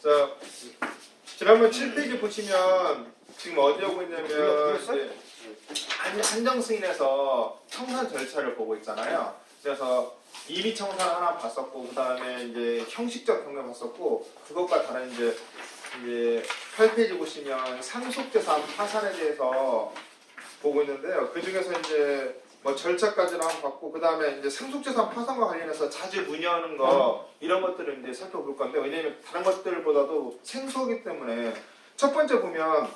자, 지난번 7페이지 보시면 지금 어디 오고 있냐면 이제 한정승인에서 청산 절차를 보고 있잖아요. 그래서 임의 청산 하나 봤었고, 그 다음에 이제 형식적 경매 봤었고, 그것과 다른 이제 8페이지 보시면 상속재산 파산에 대해서 보고 있는데요. 그 중에서 이제 뭐 절차까지는 한번 봤고, 그 다음에 이제 상속재산 파산과 관련해서 자주 문의하는 거 이런 것들을 이제 살펴볼 건데, 왜냐면 다른 것들보다도 생소하기 때문에 첫 번째 보면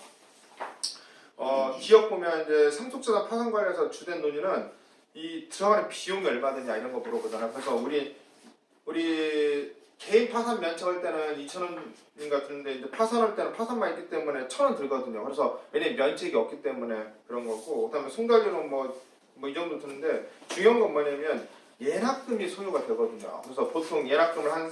기억 보면 이제 상속재산 파산 관련해서 주된 논의는 이 들어가는 비용이 얼마 드냐 이런 거 물어보잖아요. 그래서 우리 개인 파산 면책할 때는 2,000원인가 드는데 이제 파산할 때는 파산만 있기 때문에 1,000원 들거든요. 그래서 왜냐면 면책이 없기 때문에 그런 거고, 그다음에 송달료는 뭐 이 정도 드는데 중요한 건 뭐냐면 예납금이 소요가 되거든요. 그래서 보통 예납금을 한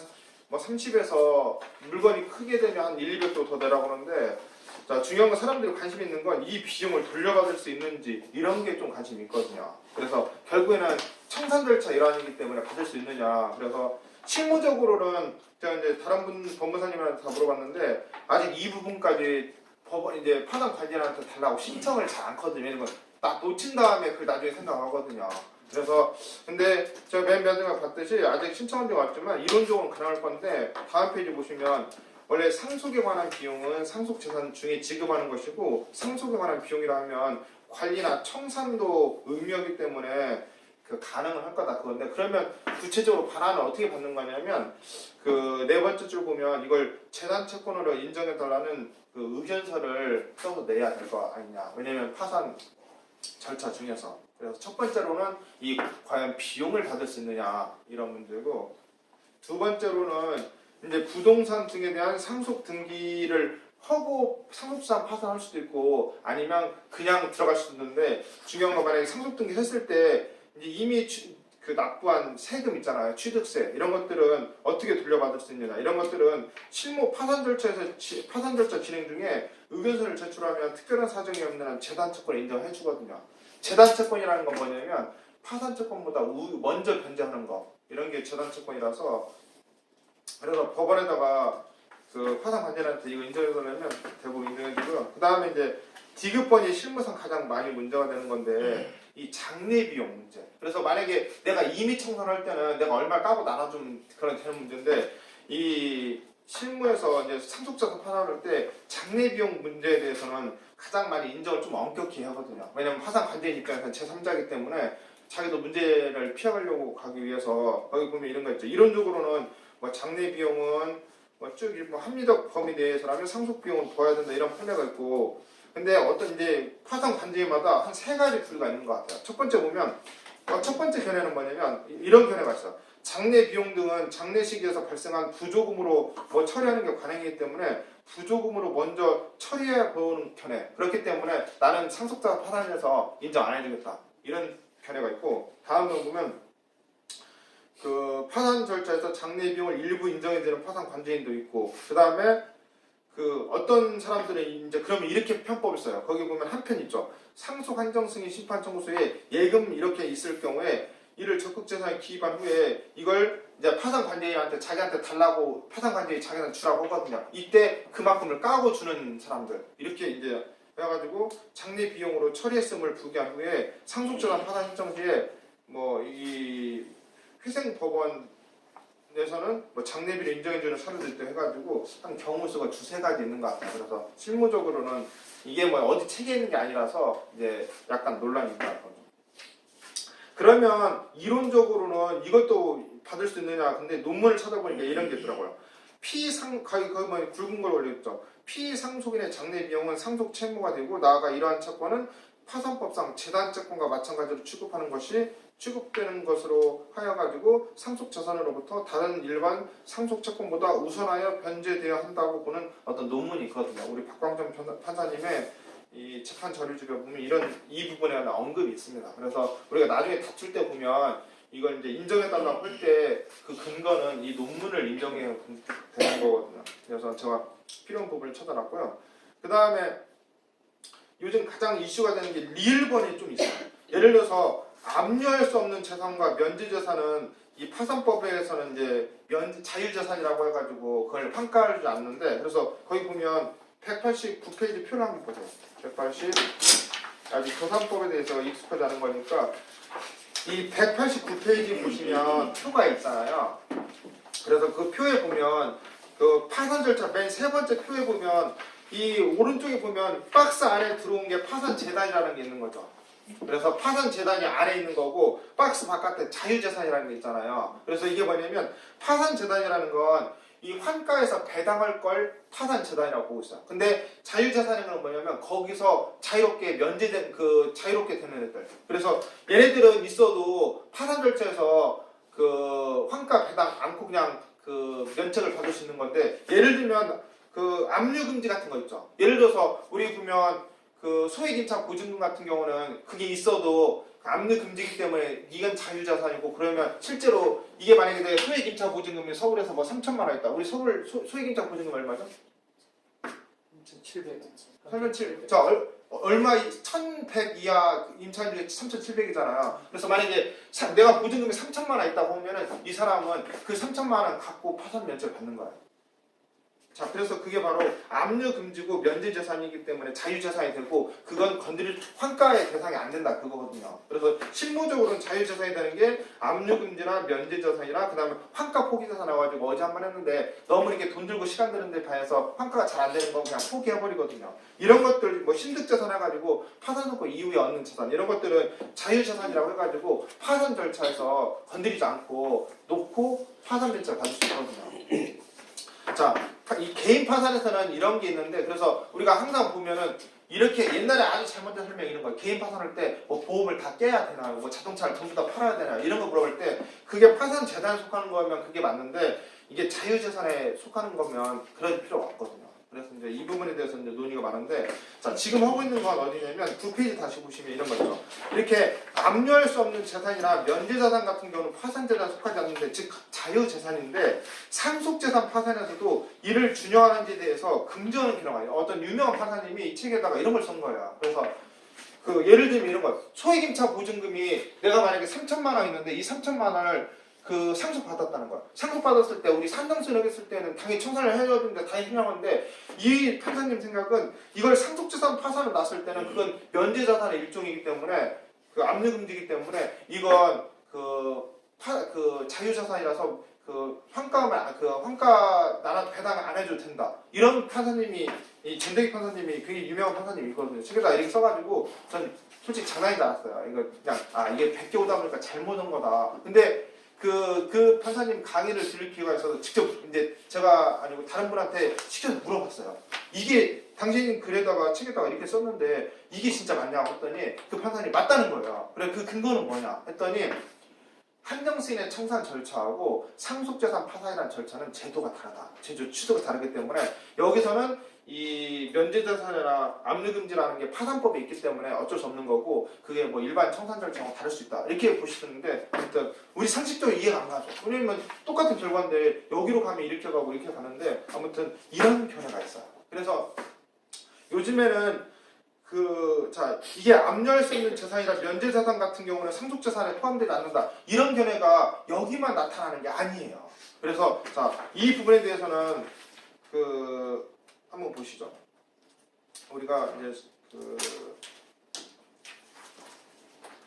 뭐 30에서 물건이 크게 되면 한 1, 200도 더 내라고 하는데, 자, 중요한 건 사람들이 관심 있는 건 이 비용을 돌려받을 수 있는지 이런 게 좀 관심이 있거든요. 그래서 결국에는 청산 절차 일환이기 때문에 받을 수 있느냐. 그래서 실무적으로는 제가 이제 다른 법무사님한테 다 물어봤는데 아직 이 부분까지 법원 이제 파산 관리인한테 달라고 신청을 잘 않거든요. 왜냐면 딱 놓친 다음에 그걸 나중에 생각하거든요. 그래서 근데 제가 맨 마지막에 봤듯이 아직 신청한 적 없지만 이론적으로는 가능할 건데, 다음 페이지 보시면 원래 상속에 관한 비용은 상속재산 중에 지급하는 것이고, 상속에 관한 비용이라 하면 관리나 청산도 의미하기 때문에 그 가능을 할 거다 그건데, 그러면 구체적으로 반환을 어떻게 받는 거냐면 그 네 번째 줄 보면 이걸 재산 채권으로 인정해 달라는 그 의견서를 써서 내야 될 거 아니냐. 왜냐면 파산 절차 중에서. 그래서 첫 번째로는 이 과연 비용을 받을 수 있느냐 이런 문제고, 두 번째로는 이제 부동산 등에 대한 상속 등기를 하고 상속재산 파산할 수도 있고 아니면 그냥 들어갈 수도 있는데, 중요한 건 만약에 상속 등기 했을 때 이제 이미 그 납부한 세금 있잖아요. 취득세 이런 것들은 어떻게 돌려받을 수 있느냐 이런 것들은 실무 파산 절차 진행 중에 의견서를 제출하면 특별한 사정이 없는 한 재단 채권을 인정해 주거든요. 재단 채권이라는 건 뭐냐면 파산 채권보다 먼저 변제하는 거, 이런 게 재단 채권이라서, 그래서 법원에다가 그 파산 관리인한테 이거 인정해달라면 대부분 인정해주고요. 그 다음에 이제 디귿번이 실무상 가장 많이 문제가 되는 건데 이 장례 비용 문제. 그래서 만약에 내가 임의 청산할 때는 내가 얼마 까고 나눠주면 그런 되는 문제인데, 이 실무에서 이제 상속자산 파산할 때 장례 비용 문제에 대해서는 가장 많이 인정을 좀 엄격히 하거든요. 왜냐면 파산 관리인 입장에서는 제3자이기 때문에 자기도 문제를 피해가려고 가기 위해서, 거기 보면 이런 거 있죠. 이론적으로는 뭐 장례 비용은 뭐 합리적 범위 내에서라면 상속 비용을 부어야 된다 이런 판례가 있고, 근데 어떤 이제 파산 관제마다 한 세 가지 부류가 있는 것 같아요. 첫 번째 보면 첫 번째 견해는 뭐냐면 이런 견해가 있어. 장례 비용 등은 장례식에서 발생한 부조금으로 뭐 처리하는 게 관행이기 때문에 부조금으로 먼저 처리해 보는 견해. 그렇기 때문에 나는 상속자 파산해서 인정 안 해주겠다 이런 견해가 있고, 다음으로 보면 그 파산 절차에서 장례 비용을 일부 인정해주는 파산 관제인도 있고, 그 다음에 그 어떤 사람들은 이제 그러면 이렇게 편법을 써요. 거기 보면 한 편 있죠. 상속 한정 승인 심판 청구서에 예금 이렇게 있을 경우에 이를 적극재산에 기입한 후에 이걸 이제 파산 관제인한테 자기한테 달라고 파산 관제인이 자기한테 주라고 하거든요. 이때 그만큼을 까고 주는 사람들 이렇게 이제 해가지고 장례 비용으로 처리했음을 부기한 후에 상속재산 파산 신청 시에 뭐 이 회생법원 에서는 뭐 장례비를 인정해주는 사례들도 해가지고 한 경우 수가 두세 가지 있는 것 같아요. 그래서 실무적으로는 이게 뭐 어디 책에 있는 게 아니라서 이제 약간 논란이 있다 거죠. 그러면 이론적으로는 이것도 받을 수 있느냐? 근데 논문을 찾아보니까 이런 게 있더라고요. 거의 뭐 굵은 걸 올렸죠. 피상속인의 장례 비용은 상속 채무가 되고, 나아가 이러한 채권은 파산법상 재단 채권과 마찬가지로 취급하는 것이 취급되는 것으로 하여가지고 상속 자산으로부터 다른 일반 상속 채권보다 우선하여 변제되어야 한다고 보는 어떤 논문이 있거든요. 우리 박광정 판사님의 이 재판 자료집에 보면 이 부분에 대한 언급이 있습니다. 그래서 우리가 나중에 다툴 때 보면 이걸 이제 인정해달라고 할 때 그 근거는 이 논문을 인정해야 되는 거거든요. 그래서 제가 필요한 부분을 찾아놨고요. 그 다음에 요즘 가장 이슈가 되는 게 리을번이 좀 있어요. 예를 들어서 압류할 수 없는 재산과 면제재산은 이 파산법에서는 이제 자유재산이라고 해가지고 그걸 환가하지 않는데, 그래서 거기 보면 189페이지 표를 한번 보세요. 180 아직 조산법에 대해서 익숙하지 않은 거니까 이 189페이지 보시면 표가 있잖아요. 그래서 그 표에 보면 그 파산 절차 맨 세 번째 표에 보면 이 오른쪽에 보면 박스 안에 들어온 게 파산 재단이라는 게 있는 거죠. 그래서 파산 재단이 안에 있는 거고 박스 바깥에 자유재산이라는 게 있잖아요. 그래서 이게 뭐냐면 파산 재단이라는 건 이 환가에서 배당할 걸 파산 재단이라고 보고 있어요. 근데 자유재산인 건 뭐냐면 거기서 자유롭게 면제된 자유롭게 되는 애들. 그래서 얘네들은 있어도 파산 절차에서 그 환가 배당 않고 그냥 그 면책을 받을 수 있는 건데, 예를 들면 그 압류 금지 같은 거 있죠. 예를 들어서 우리 보면 그 소액임차 보증금 같은 경우는 그게 있어도 압류 금지이기 때문에 이건 자유자산이고, 그러면 실제로 이게 만약에 내가 소액임차 보증금이 서울에서 뭐 3천만 원 있다. 우리 서울 소액임차 보증금 얼마죠? 3,700. 3,700. 자, 얼마 1,100 이하 임차인율이 3,700이잖아요. 그래서 만약에 내가 보증금이 3천만 원 있다고 하면은 이 사람은 그 3천만 원 갖고 파산 면제를 받는 거예요. 자, 그래서 그게 바로 압류 금지고 면제 재산이기 때문에 자유 재산이 되고, 그건 건드릴 환가의 대상이 안 된다 그거거든요. 그래서 실무적으로는 자유 재산이 되는 게 압류 금지나 면제 재산이나 그다음에 환가 포기 재산 나와가지고 어제 한번 했는데, 너무 이렇게 돈 들고 시간 드는 데 반해서 환가가 잘 안 되는 건 그냥 포기해 버리거든요. 이런 것들 뭐 신득 재산 해가지고 파산 선고 이후에 얻는 재산, 이런 것들은 자유 재산이라고 해가지고 파산 절차에서 건드리지 않고 놓고 파산 면제를 받을 수 있거든요. 자, 이 개인 파산에서는 이런 게 있는데, 그래서 우리가 항상 보면은 이렇게 옛날에 아주 잘못된 설명이 이런 거예요. 개인 파산할 때 뭐 보험을 다 깨야 되나, 뭐 자동차를 전부 다 팔아야 되나, 이런 거 물어볼 때 그게 파산 재단에 속하는 거면 그게 맞는데, 이게 자유재산에 속하는 거면 그럴 필요가 없거든요. 그래서 이제 이 부분에 대해서 이제 논의가 많은데, 자, 지금 하고 있는 건 어디냐면 9페이지 다시 보시면 이런 거죠. 이렇게 압류할 수 없는 재산이나 면제재산 같은 경우는 파산재단에 속하지 않는데, 즉 자유재산인데, 상속재산 파산에서도 이를 준용하는 데 대해서 긍정하는 기능이 있어요. 어떤 유명한 판사님이 이 책에다가 이런 걸 쓴 거예요. 그래서 그 예를 들면 이런 거, 소액임차 보증금이 내가 만약에 3천만 원 있는데 이 3천만 원을 그 상속받았다는 거야. 상속받았을 때 우리 산정수령 했을 때는 당연히 청산을 해줘야 되는데 당연히 필요한데, 이 판사님 생각은 이걸 상속재산 파산을 났을 때는 그건 면제자산의 일종이기 때문에, 그 압류금지이기 때문에 이건 그 자유자산이라서 그 환가 나라 배당 안 해줘도 된다. 이런 판사님이, 이 전대기 판사님이 굉장히 유명한 판사님이 있거든요. 책에다 이렇게 써가지고 전 솔직히 장난인 줄 알았어요. 이거 그냥 이게 100개 오다 보니까 잘못 온 거다. 근데 그 판사님 강의를 들을 기회가 있어서 직접 이제 제가 아니고 다른 분한테 시켜서 물어봤어요. 이게 당신 글에다가 책에다가 이렇게 썼는데 이게 진짜 맞냐고 했더니 그 판사님이 맞다는 거예요. 그래, 그 근거는 뭐냐 했더니, 한정시인의 청산 절차하고 상속재산 파산이라는 절차는 제도가 다르다. 취도가 다르기 때문에 여기서는 이 면제재산이나 압류금지라는 게 파산법에 있기 때문에 어쩔 수 없는 거고, 그게 뭐 일반 청산 절차하고 다를 수 있다. 이렇게 보시는데, 아무튼 우리 상식적으로 이해가 안 가죠. 왜냐면 똑같은 결과인데 여기로 가면 이렇게 가고 이렇게 가는데, 아무튼 이런 견해가 있어요. 그래서 요즘에는 이게 압류할 수 있는 재산이라 면제재산 같은 경우는 상속재산에 포함되지 않는다. 이런 견해가 여기만 나타나는 게 아니에요. 그래서 이 부분에 대해서는 한번 보시죠. 우리가 이제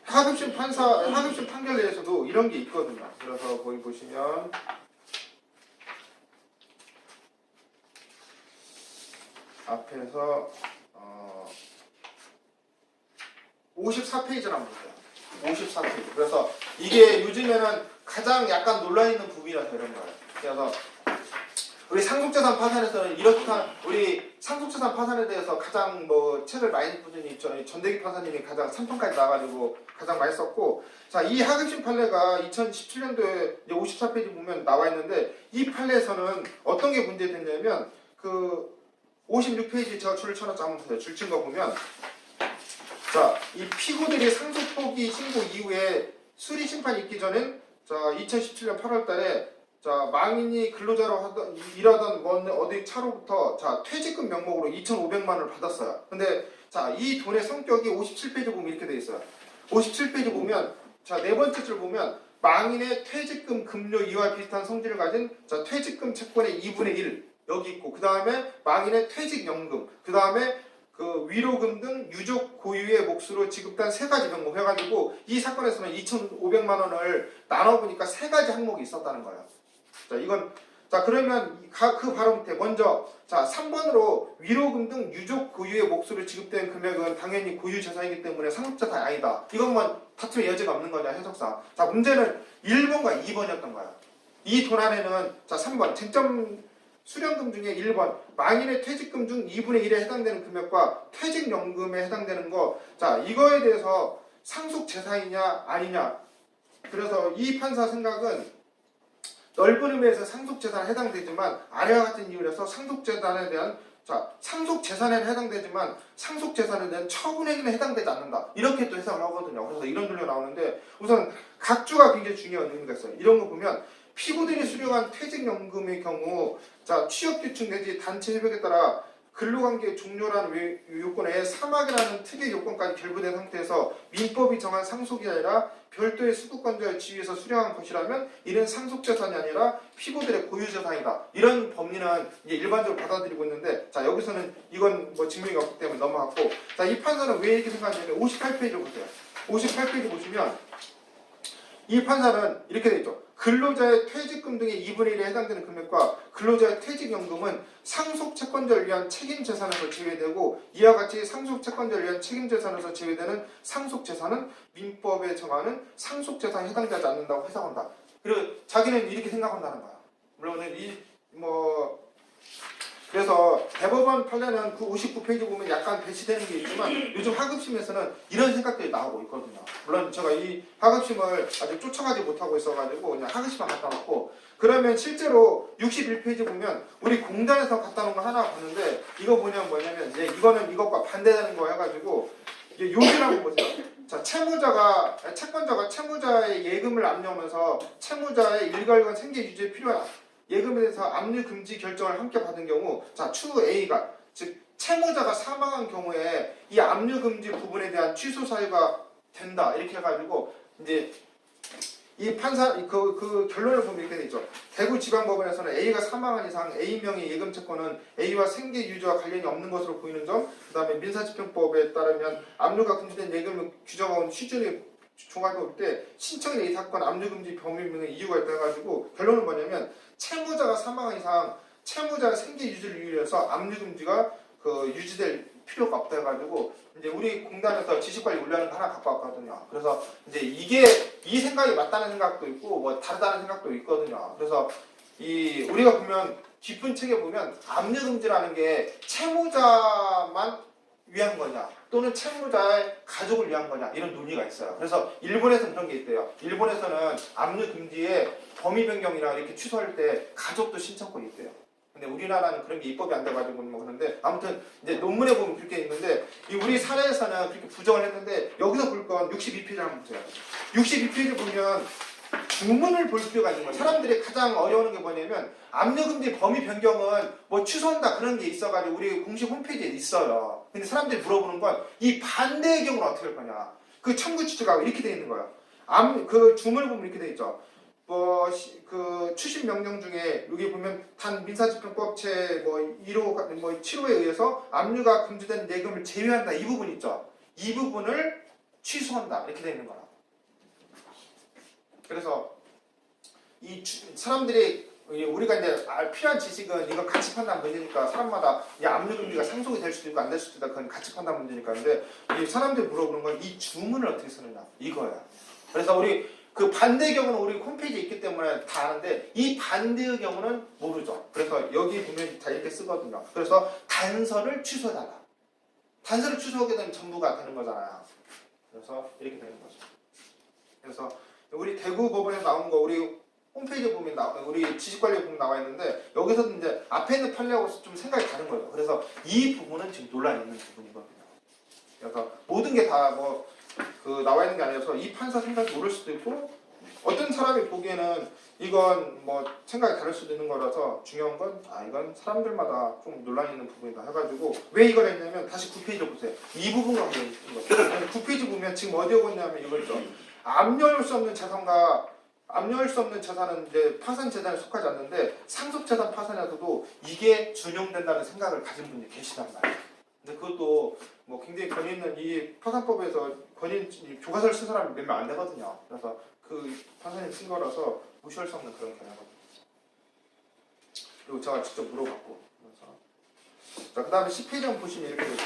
하급심 판결에 대해서도 이런 게 있거든요. 그래서 거기 보시면 앞에서 54페이지를 한번 보세요. 54페이지. 그래서 이게 요즘에는 가장 약간 논란 있는 부분이라서 이런 거예요. 그래서 우리 상속재산 파산에서는 우리 상속재산 파산에 대해서 가장 책을 많이 쓴 분이 전대기 판사님이 가장 3편까지 나와가지고 가장 많이 썼고, 자, 이 하급심 판례가 2017년도에 54페이지 보면 나와 있는데, 이 판례에서는 어떤 게 문제됐냐면 56페이지 제가 줄을 쳐놨죠. 한번 보세요. 줄 친 거 보면, 자, 이 피고들이 상속 포기 신고 이후에 수리 심판이 있기 전엔 2017년 8월 달에 망인이 근로자로 일하던 어디 차로부터 퇴직금 명목으로 2,500만 원을 받았어요. 근데 이 돈의 성격이 57페이지 보면 이렇게 돼 있어요. 57페이지 보면 자, 네 번째 줄 보면 망인의 퇴직금 급료 이와 비슷한 성질을 가진 자, 퇴직금 채권의 2분의 1 여기 있고, 그 다음에 망인의 퇴직연금, 그 다음에 그 위로금 등 유족 고유의 몫으로 지급된 세 가지 명목 해가지고 이 사건에서는 2,500만 원을 나눠보니까 세 가지 항목이 있었다는 거예요. 자, 이건 자, 그러면 그 바로 밑에 먼저 자, 3번으로 위로금 등 유족 고유의 몫으로 지급된 금액은 당연히 고유 재산이기 때문에 상속재산이 아니다. 이건 뭐 다툼의 여지가 없는 거냐, 해석상. 자, 문제는 1번과 2번이었던 거야. 이 돈 안에는 자, 3번 쟁점 수령금 중에 1번 망인의 퇴직금 중 2분의 1에 해당되는 금액과 퇴직연금에 해당되는 거, 자, 이거에 대해서 상속재산이냐 아니냐. 그래서 이 판사 생각은 넓은 의미에서 상속재산에 해당되지만 아래와 같은 이유에서 상속재산에 대한 자, 상속재산에는 해당되지만 상속재산에 대한 처분행위는 해당되지 않는다. 이렇게 또 해석을 하거든요. 그래서 이런 논리가 나오는데 우선 각주가 굉장히 중요한 의미가 있어요. 이런 거 보면 피고들이 수령한 퇴직연금의 경우 자, 취업규칙 내지 단체 협약에 따라 근로관계 종료라는 요건에 사막이라는 특의 요건까지 결부된 상태에서 민법이 정한 상속이 아니라 별도의 수급권자의 지위에서 수령한 것이라면 이는 상속재산이 아니라 피고들의 고유재산이다. 이런 법리는 이제 일반적으로 받아들이고 있는데, 자, 여기서는 이건 뭐 증명이 없기 때문에 넘어갔고, 자, 이 판사는 왜 이렇게 생각하냐면 58페이지를 보세요. 58페이지 보시면 이 판사는 이렇게 돼 있죠. 근로자의 퇴직금 등의 2분의 1에 해당되는 금액과 근로자의 퇴직연금은 상속채권자를 위한 책임재산에서 제외되고 이와 같이 상속채권자를 위한 책임재산에서 제외되는 상속재산은 민법에 정하는 상속재산에 해당되지 않는다고 해석한다. 그리고 자기는 이렇게 생각한다는 거야. 물론 그래서 대법원 판례는 그 59페이지 보면 약간 배치되는 게 있지만 요즘 하급심에서는 이런 생각들이 나오고 있거든요. 물론 제가 이 하급심을 아직 쫓아가지 못하고 있어가지고 그냥 하급심만 갖다 놓고, 그러면 실제로 61페이지 보면 우리 공단에서 갖다 놓은 거 하나 봤는데 이거 뭐냐면 이제 이거는 이것과 반대되는 거 해가지고 이게 요지를 한번 보세요. 자, 채권자가 채무자의 예금을 압류하면서 채무자의 일괄과 생계 유지에 필요한 예금에 대해서 압류 금지 결정을 함께 받은 경우, 자, 추후 A가 즉 채무자가 사망한 경우에 이 압류 금지 부분에 대한 취소 사유가 된다. 이렇게 해가지고 이제 이 판사 그 결론을 보면 이렇게 돼 있죠. 대구지방법원에서는 A가 사망한 이상 A 명의 예금 채권은 A와 생계 유지와 관련이 없는 것으로 보이는 점, 그다음에 민사집행법에 따르면 압류가 금지된 예금을 규정한 시준이 종합해 올 때 신청인 이 사건 압류금지 범위명의 이유가 있다 해가지고 결론은 뭐냐면 채무자가 사망한 이상 채무자의 생계 유지를 위해서 압류금지가 유지될 필요가 없다 해가지고 이제 우리 공단에서 지식관리 운영하는 거 하나 갖고 왔거든요. 그래서 이제 이게 이 생각이 맞다는 생각도 있고 뭐 다르다는 생각도 있거든요. 그래서 우리가 보면 뒷분 책에 보면 압류금지라는 게 채무자만 위한 거냐 또는 채무자의 가족을 위한 거냐 이런 논리가 있어요. 그래서 일본에서는 그런 게 있대요. 일본에서는 압류금지의 범위 변경이나 이렇게 취소할 때 가족도 신청권이 있대요. 근데 우리나라는 그런 게 입법이 안 돼가지고 뭐 그런데 아무튼 이제 논문에 보면 그렇게 있는데 우리 사례에서는 그렇게 부정을 했는데 여기서 볼 건 62페이지 한번 보세요. 62페이지 보면 주문을 볼 필요가 있는 거예요. 사람들이 가장 어려워하는 게 뭐냐면 압류금지 범위 변경은 뭐 취소한다 그런 게 있어가지고 우리 공식 홈페이지에 있어요. 근데 사람들이 물어보는 건 이 반대의 경우는 어떻게 할 거냐. 그 청구 취지가 이렇게 돼 있는 거예요. 그 주문을 보면 이렇게 돼 있죠. 그 추심 명령 중에 여기 보면 단 민사집행법 제 1호 7호에 의해서 압류가 금지된 예금을 제외한다 이 부분 있죠. 이 부분을 취소한다 이렇게 돼 있는 거라. 그래서 이 사람들이 우리가 이제 필요한 지식은 이건 가치 판단 문제니까 사람마다 압류금지가 상속이 될 수도 있고 안 될 수도 있다. 그건 가치 판단 문제니까. 근데 이 사람들이 물어보는 건 이 주문을 어떻게 쓰느냐 이거야. 그래서 우리 그 반대의 경우는 우리 홈페이지에 있기 때문에 다 아는데 이 반대의 경우는 모르죠. 그래서 여기 보면 다 이렇게 쓰거든요. 그래서 단서를 취소해달라. 단서를 취소하게 되면 전부가 되는 거잖아요. 그래서 이렇게 되는 거죠. 그래서 우리 대구 법원에 나온 거 우리 홈페이지에 보면 우리 지식관리에 보면 나와 있는데 여기서도 이제 앞에 있는 판례하고 좀 생각이 다른 거예요. 그래서 이 부분은 지금 논란이 있는 부분이거든요. 그래서 모든 게 다 나와 있는 게 아니라서 이 판사 생각이 옳을 수도 있고 어떤 사람이 보기에는 이건 생각이 다를 수도 있는 거라서 중요한 건 이건 사람들마다 좀 논란이 있는 부분이다 해가지고 왜 이걸 했냐면 다시 9페이지를 보세요. 이 부분과 관련이 있는 거죠. 9페이지 보면 지금 어디 오고 있냐면 이거죠. 압류할 수 없는 재산과 압류할 수 없는 재산은 이제 파산 재산에 속하지 않는데 상속 재산 파산에서도 이게 준용된다는 생각을 가진 분이 계시단 말이에요. 근데 그것도 뭐 굉장히 권위 있는 이 파산법에서 권위 교과서를 쓴 사람이 몇 명 안 되거든요. 그래서 그 판사님 쓴 거라서 무시할 수 없는 그런 견해거든요. 그리고 제가 직접 물어봤고. 그래서 자, 그다음에 10페이지 보시면 이렇게 되죠.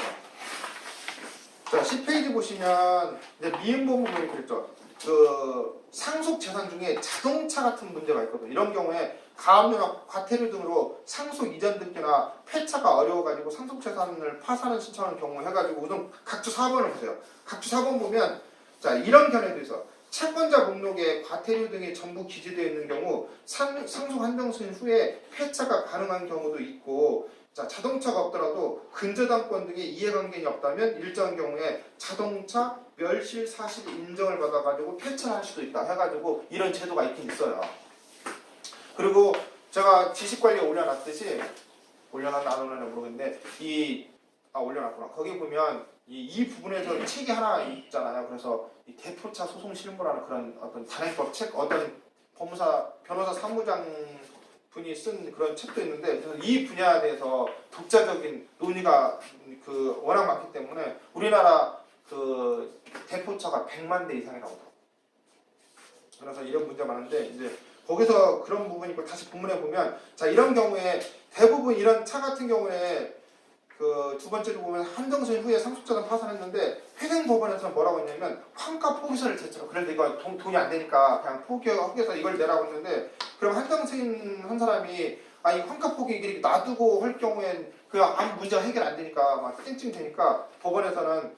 자, 10페이지 보시면 이제 미음부 부분이 이렇게 있죠. 그 상속 재산 중에 자동차 같은 문제가 있거든요. 이런 경우에 가압류나 과태료 등으로 상속 이전 등기나 폐차가 어려워가지고 상속 재산을 파산을 신청하는 경우 해가지고 우선 각주 4번을 보세요. 각주 4번 보면 자, 이런 견해도 있어. 채권자 목록에 과태료 등이 전부 기재되어 있는 경우 상속 한정 승인 후에 폐차가 가능한 경우도 있고, 자, 자동차가 없더라도 근저당권 등의 이해관계가 없다면 일정 경우에 자동차 멸실 사실 인정을 받아가지고 폐차할 수도 있다 해가지고 이런 제도가 있긴 있어요. 그리고 제가 지식관리에 올려놨듯이 올려놨나 안 올려놨나 모르겠는데 올려놨구나. 거기 보면 이 부분에서 책이 하나 있잖아요. 그래서 이 대표차 소송 실무라는 그런 어떤 단행법 책, 어떤 변호사 사무장 분이 쓴 그런 책도 있는데, 그래서 이 분야에 대해서 독자적인 논의가 그 워낙 많기 때문에 우리나라 그 대표차가 100만 대 이상이 나오더라고요. 그래서 이런 문제가 많은데 이제 거기서 그런 부분이 있고, 다시 본문에 보면 자, 이런 경우에 대부분 이런 차 같은 경우에 그 두 번째로 보면 한정승인 후에 상속재산 파산했는데 회생법원에서는 뭐라고 했냐면 환가 포기서를 제출하고, 그런데 이거 돈이 안 되니까 그냥 포기해서 이걸 내라고 했는데, 그럼 한정승인 한 사람이 이 환가 포기 이렇게 놔두고 할 경우엔 그 아무 문제가 해결 안 되니까 막 찡찡 되니까 법원에서는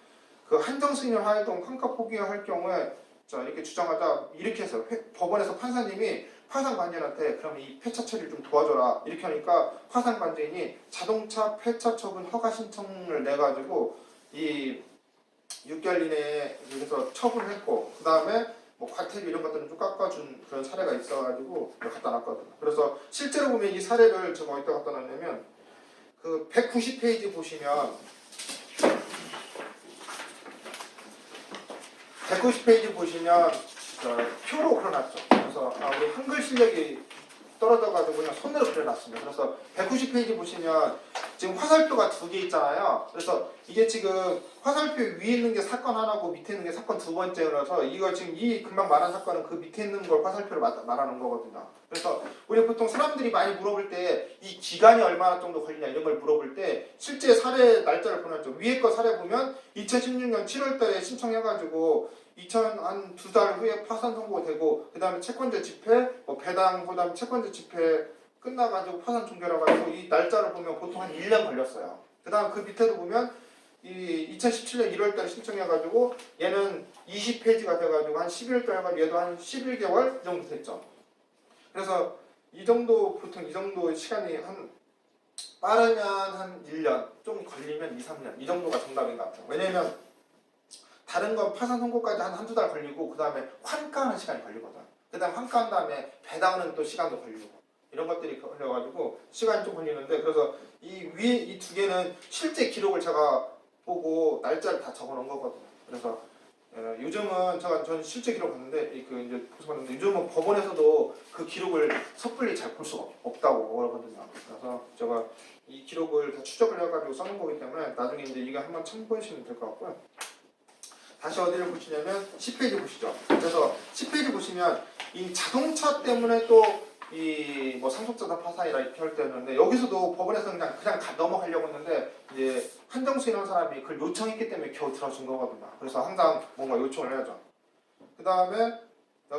그 한정승인을 하여도 환가 포기할 경우에 자, 이렇게 주장하자 이렇게 해서 법원에서 판사님이 파산관계인한테 그럼 이 폐차 처리를 좀 도와줘라 이렇게 하니까 파산관계인이 자동차 폐차 처분 허가 신청을 내가지고 이 6개월 이내에 그래서 처분을 했고, 그 다음에 뭐 과태료 이런 것들은 좀 깎아준 그런 사례가 있어가지고 갖다 놨거든요. 그래서 실제로 보면 이 사례를 제가 어디다 갖다 놨냐면 그 190페이지 보시면 190페이지 보시면 표로 그려놨죠. 그래서 우리 한글 실력이 떨어져가지고 그냥 손으로 그려놨습니다. 그래서 190페이지 보시면 지금 화살표가 두 개 있잖아요. 그래서 이게 지금 화살표 위에 있는 게 사건 하나고 밑에 있는 게 사건 두 번째라서 이거 지금 이 금방 말한 사건은 그 밑에 있는 걸 화살표로 말하는 거거든요. 그래서 우리 보통 사람들이 많이 물어볼 때 이 기간이 얼마나 정도 걸리냐 이런 걸 물어볼 때 실제 사례 날짜를 보냈죠. 위에 거 사례 보면 2016년 7월 달에 신청해가지고 한 2달 후에 파산 선고되고, 그 다음에 채권자 집회, 뭐 배당, 그 다음에 채권자 집회 끝나가지고 파산 종결해가지고 이 날짜를 보면 보통 한 1년 걸렸어요. 그 다음 그 밑에도 보면 이 2017년 1월 달에 신청해가지고 얘는 20페이지가 돼가지고 한 11월 달에 가지고 얘도 한 11개월 정도 됐죠. 그래서 보통 이 정도 시간이 빠르면 한 1년, 좀 걸리면 2, 3년 이 정도가 정답인 것 같아요. 왜냐면 다른 건 파산 선고까지 한두 달 걸리고, 그 다음에 환가하는 시간이 걸리거든. 그 다음에 환가한 다음에 배당하는 또 시간도 걸리고 이런 것들이 걸려가지고 시간이 좀 걸리는데, 그래서 이 위에 이 두 개는 실제 기록을 제가 보고 날짜를 다 적어놓은 거거든요. 그래서 요즘은 저는 실제 기록 봤는데 그 이제 보셨는데 요즘은 법원에서도 그 기록을 섣불리 잘 볼 수가 없다고 그러거든요. 그래서 제가 이 기록을 다 추적을 해가지고 써놓은 거기 때문에 나중에 이제 이거 한번 참고하시면 될 것 같고요. 다시 어디를 보시냐면 10페이지 보시죠. 그래서 10페이지 보시면 이 자동차 때문에 또 이 뭐 상속재산 파산이라 이렇게 할 때였는데, 여기서도 법원에서는 그냥 넘어가려고 했는데 이제 한정수인한 사람이 그걸 요청했기 때문에 겨우 들어준 거거든요. 그래서 항상 뭔가 요청을 해야죠. 그 다음에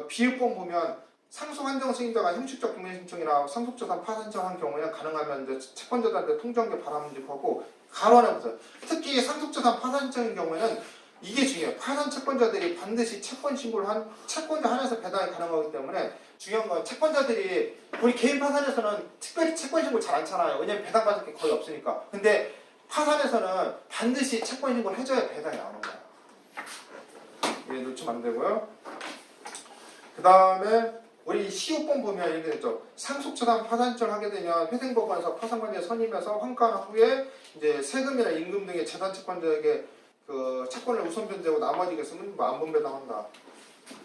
비율법 보면 상속 한정승인자가 형식적 동의 신청이나 상속재산 파산 신청한 경우에는 가능하면 이제 채권자들한테 통정계 바람직하고 가로 안에 보세요. 특히 상속재산 파산 신청인 경우에는 이게 중요해요. 파산 채권자들이 반드시 채권 신고를 한 채권자 한해서 배당이 가능하기 때문에 중요한 건 채권자들이 우리 개인 파산에서는 특별히 채권 신고 잘 안 차나요. 왜냐면 배당 받을 게 거의 없으니까. 근데 파산에서는 반드시 채권 신고를 해줘야 배당이 나오는 거예요. 이게 놓치면 안 되고요. 그 다음에 우리 시효법 보면 이렇게 됐죠. 상속재산 파산 신청을 하게 되면 회생법원에서 파산관계 선임해서 환가한 후에 이제 세금이나 임금 등의 재산 채권자에게 그 채권을 우선 변제하고 나머지 있으면 뭐 안분배당한다.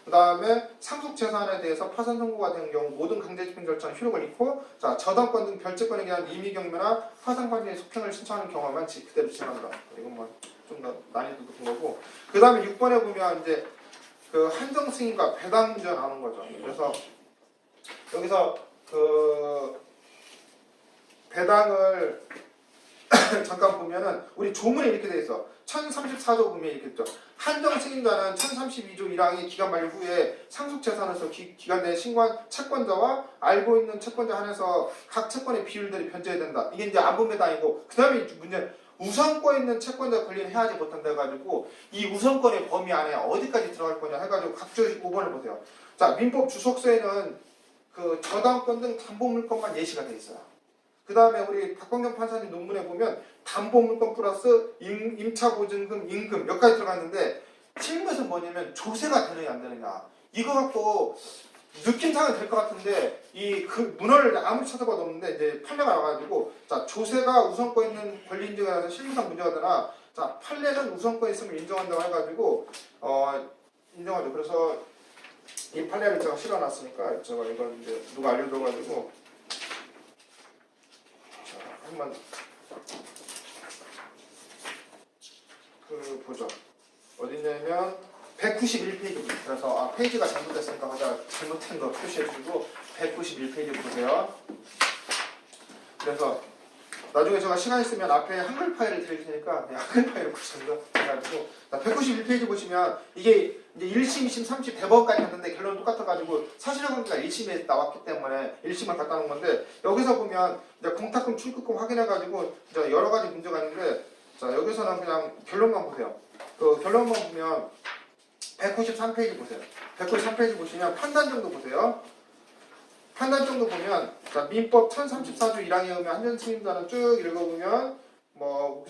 그 다음에 상속 재산에 대해서 파산 선고가 된 경우 모든 강제집행 절차는 효력을 잃고, 자 저당권 등 결재권에 대한 임의경매나 파산 관계의 속행을 신청하는 경우만 그대로 진행한다. 이건 뭐 좀 더 난이도 높은 거고. 그 다음에 6번에 보면 이제 그 한정 승인과 배당 문제가 나오는 거죠. 그래서 여기서 그 배당을 잠깐 보면은 우리 조문에 이렇게 돼 있어. 1034조 보면 이렇게 있죠. 한정 승인자는 1032조 1항의 기간 만료 후에 상속 재산에서 기간 내에 신고한 채권자와 알고 있는 채권자 한해서 각 채권의 비율들이 변제해야 된다. 이게 이제 안분배당이고, 그 다음에 문제는 우선권에 있는 채권자 권리는 해야지 못한다 해가지고 이 우선권의 범위 안에 어디까지 들어갈 거냐 해가지고 각주 5번을 보세요. 자, 민법 주석서에는 그 저당권 등 담보물권만 예시가 돼 있어요. 그 다음에 우리 박광경 판사님 논문에 보면 담보물권 플러스 임차보증금, 임금 몇 가지 들어가 있는데 실무에서 뭐냐면 조세가 되느냐 안 되느냐 이거 갖고 느낌상은 될 것 같은데 이 그 문헌을 아무리 찾아봐도 없는데 이제 판례가 나와가지고 자 조세가 우선권 있는 권리 인정에 대해서 실무상 문제가 되나 자 판례는 우선권 있음을 인정한다고 해가지고 인정하죠. 그래서 이 판례를 제가 실어놨으니까 제가 이걸 이제 누가 알려줘가지고 자 한번 그 보죠. 어디냐면 191페이지. 그래서 페이지가 잘못됐으니까 하자 잘못된 거 표시해주고 191페이지 보세요. 그래서 나중에 제가 시간 있으면 앞에 한글 파일을 드릴 테니까 한글 파일을 보시면서 해가지고 191페이지 보시면 이게 이제 1심, 2심, 3심 대법원까지 갔는데 결론은 똑같아가지고 사실관계가 1심에 나왔기 때문에 1심을 갖다 놓은 건데 여기서 보면 이제 공탁금, 출급금 확인해가지고 이제 여러 가지 문제가 있는데 자 여기서는 그냥 결론만 보세요. 그 결론만 보면 193페이지 보세요. 193페이지 보시면 판단 정도 보세요. 판단 정도 보면 자, 민법 1034조 1항에 의하면 한전 승인자는 쭉 읽어보면 뭐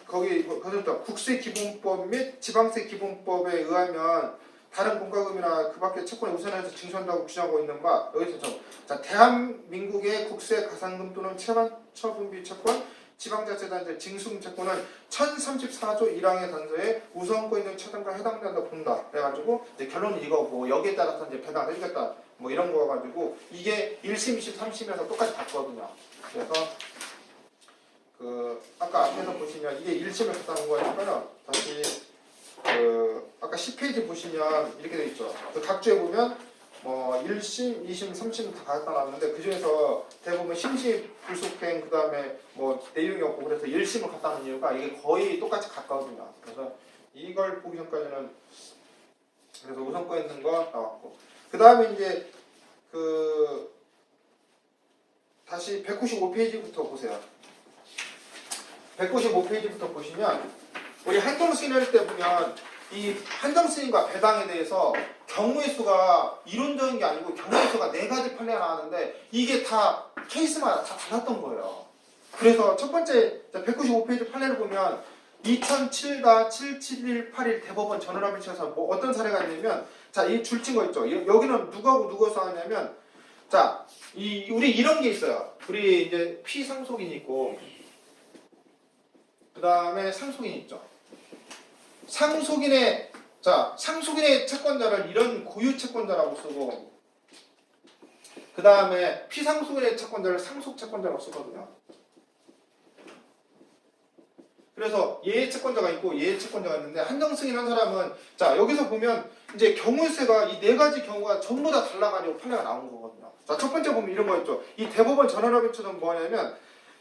거기 거기부터 국세 기본법 및 지방세 기본법에 의하면 다른 공과금이나 그 밖의 채권에 우선해서 징수한다고 규정하고 있는 바 여기서 자 대한민국의 국세 가산금 또는 처분비 채권 지방자치단체 징수금 채권은 1034조 1항의 단서에 우선권 있는 채권과 해당된다 본다. 그래가지고 이제 결론은 이거고 여기에 따라서 이제 배당을 해주겠다. 뭐 이런 거 가지고 이게 1심, 2심, 3심에서 똑같이 봤거든요. 그래서 그 아까 앞에서 보시면 이게 1심에 갔다는 거니까요. 다시 그 아까 10페이지 보시면 이렇게 돼 있죠. 그 각주에 보면 뭐 1심, 2심, 3심 다 갖다 놨는데 그 중에서 대부분 심시 불속행 그 다음에 뭐 내용이 없고 그래서 1심을 갖다 놓은 이유가 이게 거의 똑같이 같거든요. 그래서 이걸 보기 전까지는 그래서 우선권 있는 거 나왔고 그 다음에 이제 그 다시 195페이지부터 보세요. 195페이지부터 보시면 우리 한정승인할 때 보면 이 한정승인과 배당에 대해서 경우의 수가 이론적인 게 아니고 경우의 수가 4가지 판례가 나왔는데 이게 다 케이스마다 다 달랐던 거예요. 그래서 첫 번째 195페이지 판례를 보면 2007-77181 대법원 전원합의체에서 뭐 어떤 사례가 있냐면 자, 이 줄친 거 있죠. 여기는 누구하고 누가 싸웠냐면 자, 우리 이런 게 있어요. 우리 이제 피상속인이 있고 그 다음에 상속인이 있죠. 상속인의 채권자를 이런 고유 채권자라고 쓰고 그 다음에 피상속인의 채권자를 상속 채권자라고 쓰거든요. 그래서 예의 채권자가 있고 예의 채권자가 있는데 한정승인한 사람은 자 여기서 보면 이제 경우세가 이 4가지 경우가 전부 다 달라가지고 판례가 나온 거거든요. 자 첫 번째 보면 이런 거 있죠. 이 대법원 전원합의체는 뭐냐면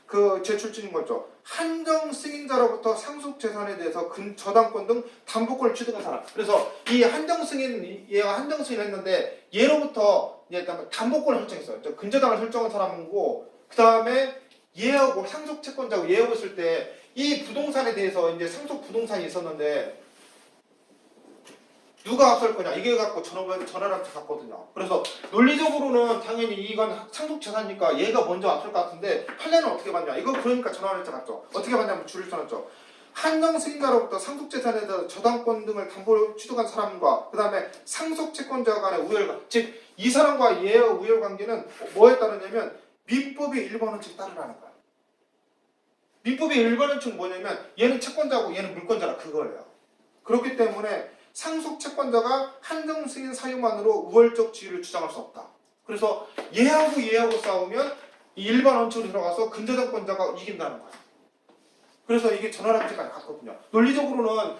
그 제출진인 거죠. 한정승인자로부터 상속재산에 대해서 저당권 등 담보권을 취득한 사람. 그래서 이 한정승인 얘가 한정승인 했는데 얘로부터 이제 담보권을 설정했어요. 근저당을 설정한 사람이고 그 다음에 얘하고 상속채권자고 얘하고 있을 때 이 부동산에 대해서 이제 상속 부동산이 있었는데 누가 앞설 거냐 이게 갖고 전환합체 갔거든요. 그래서 논리적으로는 당연히 이건 상속재산이니까 얘가 먼저 앞설 것 같은데 판례는 어떻게 봤냐 이거 그러니까 전환합체 갔죠. 어떻게 봤냐면 줄을 써놨죠. 한정승인자로부터 상속재산에 대해서 저당권 등을 담보로 취득한 사람과 그 다음에 상속채권자 간의 우열관 즉 이 사람과 얘의 우열관계는 뭐에 따르냐면 민법의 일반원칙에 따르라는 거야. 민법의 일반원칙은 뭐냐면 얘는 채권자고 얘는 물권자라 그거예요. 그렇기 때문에 상속 채권자가 한정 승인 사유만으로 우월적 지위를 주장할 수 없다. 그래서 얘하고 싸우면 이 일반 원칙으로 들어가서 근저당권자가 이긴다는 거야. 그래서 이게 전환합체가 같거든요. 논리적으로는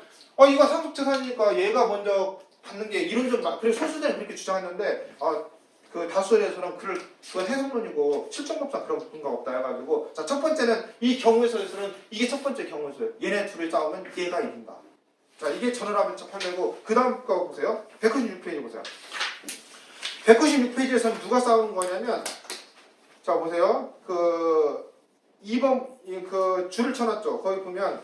이거 상속재산이니까 얘가 먼저 받는 게 이론적 그리고 소수자는 그렇게 주장했는데 그 다수에 대해서는 그건 해석론이고 실정법상 그런 근거가 없다 해가지고 자, 첫 번째는 이 경우에서는 이게 첫 번째 경우에서요. 얘네 둘이 싸우면 얘가 이긴다. 자, 이게 전환합체 판례고 그 다음 거 보세요. 196페이지 보세요. 196페이지에서는 누가 싸우는 거냐면 자 보세요. 그 2번 그 줄을 쳐놨죠. 거기 보면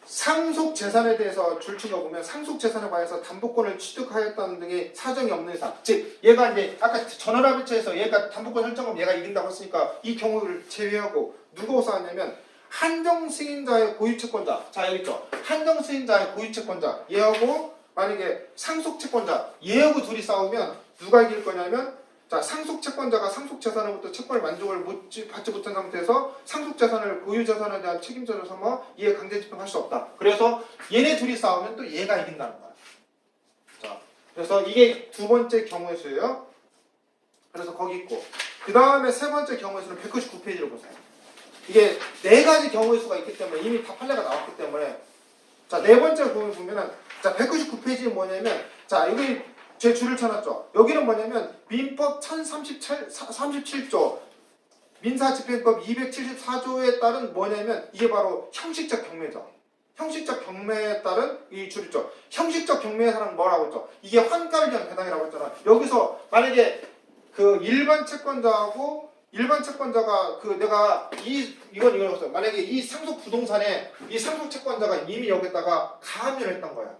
상속 재산에 대해서 줄 친 거 보면 상속 재산에 관해서 담보권을 취득하였다는 등의 사정이 없는 이상, 즉 얘가 이제 아까 전원합의체에서 얘가 담보권 설정하면 얘가 이긴다고 했으니까 이 경우를 제외하고 누가 싸웠냐면 한정 승인자의 고유 채권자. 자 여기 있죠. 한정 승인자의 고유 채권자 얘하고 만약에 상속 채권자 얘하고 둘이 싸우면 누가 이길 거냐면 자, 상속 채권자가 상속 재산으로부터 채권을 만족을 받지 못한 상태에서 상속 재산을 고유 재산에 대한 책임자로 삼아 이에 강제 집행할 수 없다. 그래서 얘네 둘이 싸우면 또 얘가 이긴다는 거야. 자, 그래서 이게 두 번째 경우의 수예요. 그래서 거기 있고 그 다음에 세 번째 경우의 수는 199페이지로 보세요. 이게 네 가지 경우의 수가 있기 때문에 이미 다 판례가 나왔기 때문에 자, 네 번째 보면은 자, 199페이지는 뭐냐면 자, 여기 제 줄을 쳐놨죠. 여기는 뭐냐면 민법 1037조 민사집행법 274조에 따른 뭐냐면 이게 바로 형식적 경매죠. 형식적 경매에 따른 이 줄 있죠. 형식적 경매의 사람은 뭐라고 했죠? 이게 환가를 위한 배당이라고 했잖아. 여기서 만약에 그 일반 채권자가 그 내가 이건 했어요. 만약에 이 상속 부동산에 이 상속 채권자가 이미 여기다가 가압류를 했던 거야.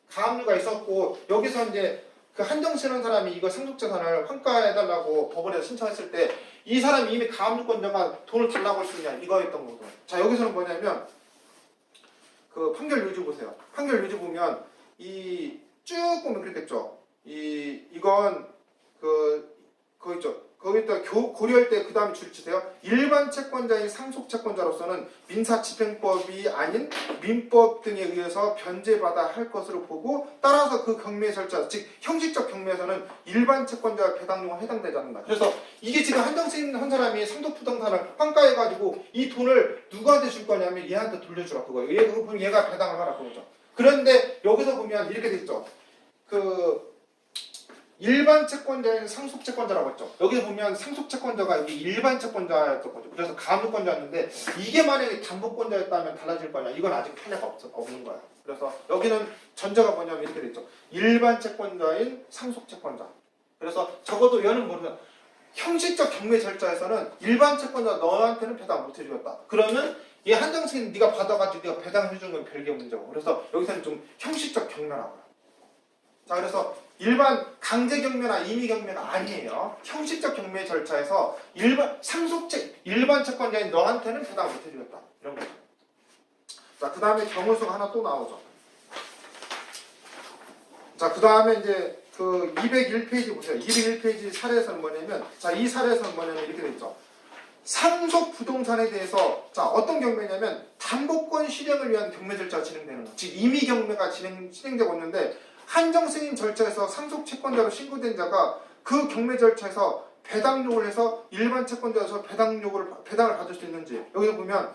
가압류가 있었고 여기서 이제 그 한정신한 사람이 이거 상속재산을 환가해달라고 법원에서 신청했을 때 이 사람이 이미 가압류권자가 돈을 달라고 할 수 있냐 이거였던 거고. 자 여기서는 뭐냐면 그 판결 유지 보세요. 판결 유지 보면 이 쭉 보면 그랬겠죠. 이건 그거 있죠. 거기다 고려할 때 그 다음에 줄 치세요. 일반 채권자인 상속 채권자로서는 민사집행법이 아닌 민법 등에 의해서 변제받아 할 것으로 보고 따라서 그 경매 절차, 즉 형식적 경매에서는 일반 채권자 배당료가 해당되지 않는다. 그래서 이게 지금 한정승인 한 사람이 상속 부동산을 환가해가지고 이 돈을 누구한테 줄 거냐면 얘한테 돌려주라 그거예요. 얘가 배당을 하라 그거죠. 그런데 여기서 보면 이렇게 돼 있죠. 일반 채권자인 상속 채권자라고 했죠. 여기 보면 상속 채권자가 여기 일반 채권자였던 거죠. 그래서 가압류권자였는데 이게 만약에 담보권자였다면 달라질 거냐? 이건 아직 판례가 없는 거야. 그래서 여기는 전제가 뭐냐면 이렇게 돼 있죠. 일반 채권자인 상속 채권자. 그래서 적어도 얘는 뭐냐면 형식적 경매 절차에서는 일반 채권자 너한테는 배당 못 해주겠다. 그러면 얘 한정승인 네가 받아가지고 네가 배당해주는 건 별개 문제고. 그래서 여기서는 좀 형식적 경매라고요. 자, 그래서 일반 강제 경매나 임의 경매가 아니에요. 형식적 경매 절차에서 일반 채권자인 너한테는 배당 못 해주겠다. 이런 거죠. 자, 그 다음에 경우수가 하나 또 나오죠. 자, 그 다음에 이제 그 201페이지 보세요. 201페이지 사례에서는 뭐냐면, 자, 이 사례에서는 뭐냐면 이렇게 돼 있죠. 상속 부동산에 대해서 자 어떤 경매냐면 담보권 실행을 위한 경매 절차가 진행되는 거. 즉 임의 경매가 진행되고 있는데 한정 승인 절차에서 상속 채권자로 신고된 자가 그 경매 절차에서 배당 요구를 해서 일반 채권자에서 배당을 받을 수 있는지 여기서 보면